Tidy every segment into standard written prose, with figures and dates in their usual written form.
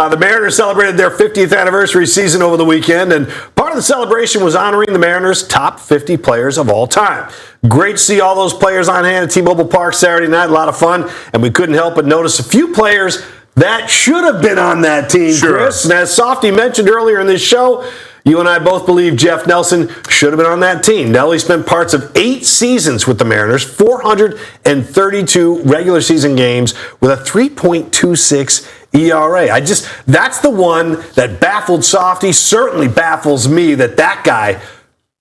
The Mariners celebrated their 50th anniversary season over the weekend, and part of the celebration was honoring the Mariners' top 50 players of all time. Great to see all those players on hand at T-Mobile Park Saturday night. A lot of fun, and we couldn't help but notice a few players that should have been on that team, Chris. And as Softy mentioned earlier in this show, you and I both believe Jeff Nelson should have been on that team. Nelly spent parts of 8 seasons with the Mariners, 432 regular season games with a 3.26 ERA. That's the one that baffled Softy, certainly baffles me that guy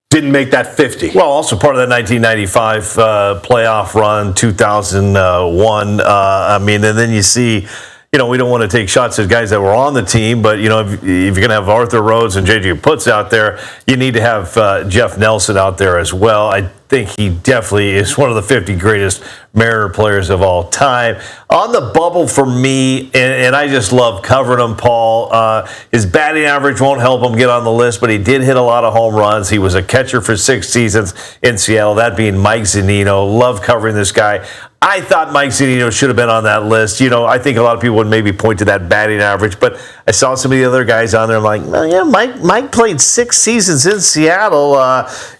didn't make that 50. Well, also part of that 1995 playoff run, 2001. And then you see, we don't want to take shots at guys that were on the team, but, if you're going to have Arthur Rhodes and J.J. Putz out there, you need to have Jeff Nelson out there as well. I think he definitely is one of the 50 greatest Mariner players of all time. On the bubble for me, and I just love covering him, Paul, his batting average won't help him get on the list, but he did hit a lot of home runs. He was a catcher for 6 seasons in Seattle, that being Mike Zunino. Love covering this guy. I thought Mike Zunino should have been on that list. I think a lot of people would maybe point to that batting average, but I saw some of the other guys on there. I'm like, well, yeah, Mike played 6 seasons in Seattle.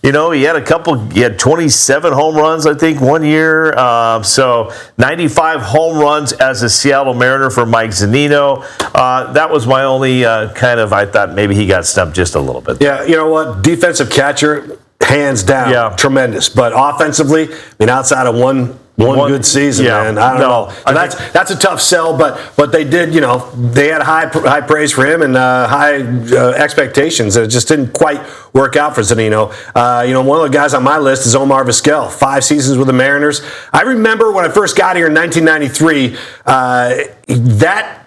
He had 27 home runs, I think, one year. So 95 home runs as a Seattle Mariner for Mike Zunino. That was my only I thought maybe he got stumped just a little bit. Yeah, you know what? Defensive catcher, hands down, tremendous. But offensively, outside of one good season, man. I don't know. That's a tough sell, but they did, they had high praise for him and high expectations. It just didn't quite work out for Zunino. One of the guys on my list is Omar Vizquel, 5 seasons with the Mariners. I remember when I first got here in 1993,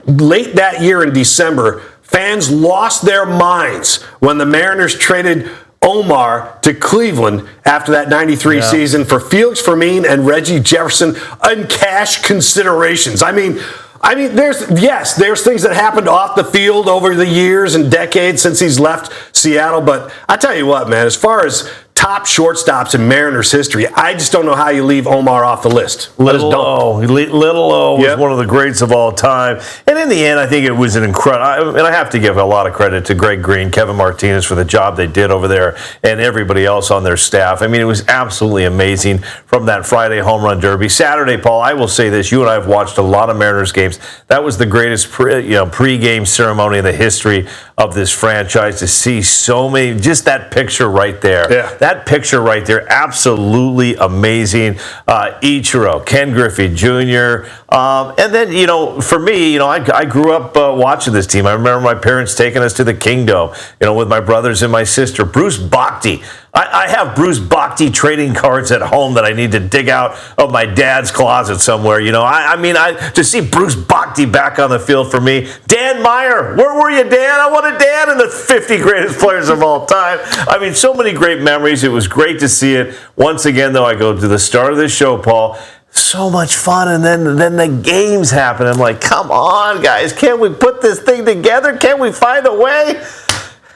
late that year in December, fans lost their minds when the Mariners traded Omar to Cleveland after that 93 season for Felix Fermin and Reggie Jefferson and cash considerations. There's things that happened off the field over the years and decades since he's left Seattle, but I tell you what, man, as far as top shortstops in Mariners history, I just don't know how you leave Omar off the list. Little O was one of the greats of all time. And in the end, I think it was an incredible, and I have to give a lot of credit to Greg Green, Kevin Martinez for the job they did over there, and everybody else on their staff. It was absolutely amazing from that Friday home run derby. Saturday, Paul, I will say this, you and I have watched a lot of Mariners games. That was the greatest pre-game ceremony in the history of this franchise, to see so many, just that picture right there. Yeah. That picture right there, absolutely amazing. Ichiro, Ken Griffey Jr., and then, for me, I grew up watching this team. I remember my parents taking us to the Kingdome, with my brothers and my sister. Bruce Bhakti. I have Bruce Bhakti trading cards at home that I need to dig out of my dad's closet somewhere. To see Bruce Bhakti back on the field for me. Dan Meyer, where were you, Dan? I wanted Dan in the 50 greatest players of all time. So many great memories. It was great to see it. Once again, though, I go to the start of this show, Paul. So much fun, and then the games happen. I'm like, come on, guys. Can't we put this thing together? Can't we find a way?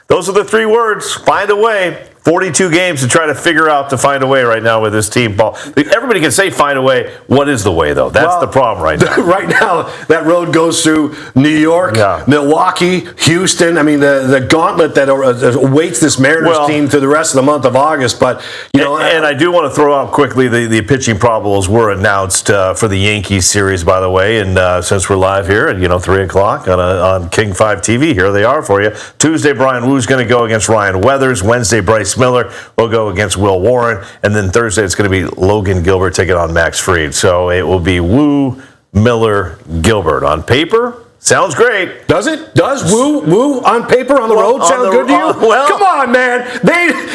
Those are the 3 words. Find a way. 42 games to try to figure out to find a way right now with this team, Paul. Everybody can say find a way. What is the way, though? That's the problem right now. Right now, that road goes through New York, Milwaukee, Houston. The gauntlet that awaits this Mariners team through the rest of the month of August. But, and I do want to throw out quickly the pitching probables were announced for the Yankees series, by the way. And since we're live here at, 3 o'clock on King 5 TV, here they are for you. Tuesday, Brian Woo's going to go against Ryan Weathers. Wednesday, Bryce Miller will go against Will Warren, and then Thursday it's going to be Logan Gilbert taking on Max Fried. So it will be Woo, Miller, Gilbert. On paper, sounds great. Does it? Does Woo on paper on the road sound good to you? Come on, man.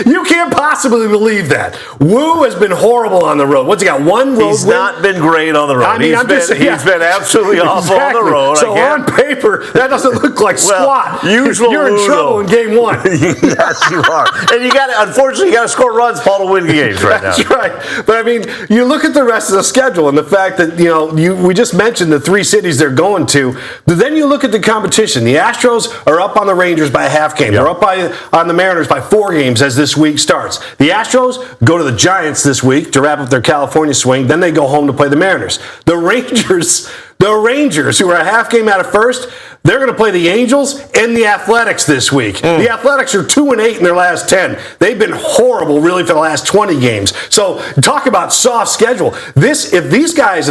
You can't possibly believe that. Woo has been horrible on the road. What's he got? One road He's win? Not been great on the road. He's been absolutely awful on the road. So on paper, that doesn't look like squat. You're in trouble in game 1. Yes, you are. And unfortunately, you got to score runs, Paul, to win the games right now. That's right. But you look at the rest of the schedule and the fact that we just mentioned the 3 cities they're going to. Then you look at the competition. The Astros are up on the Rangers by a half game. They're up on the Mariners by 4 games as this week starts. The Astros go to the Giants this week to wrap up their California swing. Then they go home to play the Mariners. The Rangers, who are a half game out of first, They're going to play the Angels and the Athletics this week. The Athletics are 2-8 in their last 10. They've been horrible, really, for the last 20 games. So talk about soft schedule. If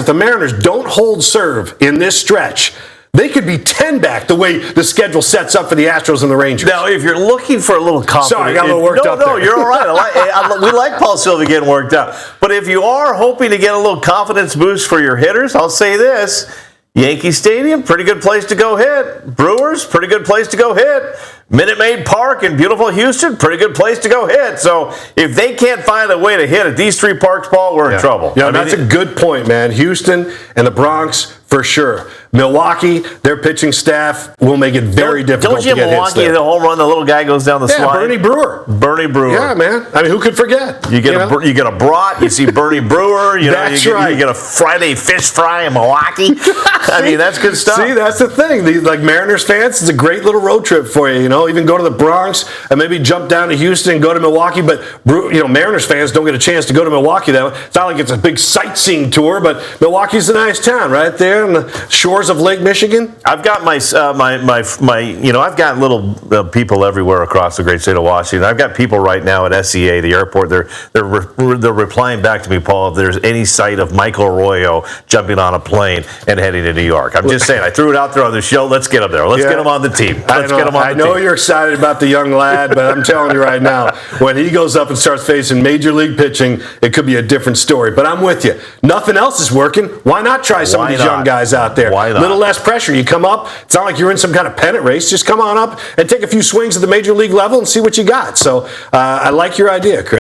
the Mariners don't hold serve in this stretch, they could be 10 back the way the schedule sets up for the Astros and the Rangers. Now, if you're looking for a little confidence... Sorry, I got a little worked up there. No, you're all right. We like Paul Silvi getting worked up. But if you are hoping to get a little confidence boost for your hitters, I'll say this. Yankee Stadium, pretty good place to go hit. Brewers, pretty good place to go hit. Minute Maid Park in beautiful Houston, pretty good place to go hit. So if they can't find a way to hit at these three parks, Paul, we're in trouble. Yeah, that's a good point, man. Houston and the Bronx, for sure. Milwaukee, their pitching staff will make it very difficult to get hits there. Don't you have Milwaukee, the home run, the little guy goes down the slide? Bernie Brewer. Bernie Brewer. Yeah, man. I mean, who could forget? You get a brat, you see Bernie Brewer. That's right. You get a Friday fish fry in Milwaukee. I mean, that's good stuff. See, that's the thing. Like Mariners fans, it's a great little road trip for you. Even go to the Bronx and maybe jump down to Houston and go to Milwaukee. But Mariners fans don't get a chance to go to Milwaukee. It's not like it's a big sightseeing tour, but Milwaukee's a nice town right there on the shores of Lake Michigan. I've got I've got little people everywhere across the great state of Washington. I've got people right now at SEA, the airport. They're replying back to me, Paul, if there's any sight of Michael Arroyo jumping on a plane and heading to New York. I'm just saying, I threw it out there on the show. Let's get him there. Let's get him on the team. I know you're excited about the young lad, but I'm telling you right now, when he goes up and starts facing major league pitching, it could be a different story. But I'm with you. Nothing else is working. Why not try some of these young guys out there? Why not? Little less pressure. You come up. It's not like you're in some kind of pennant race. Just come on up and take a few swings at the major league level and see what you got. So I like your idea, Chris.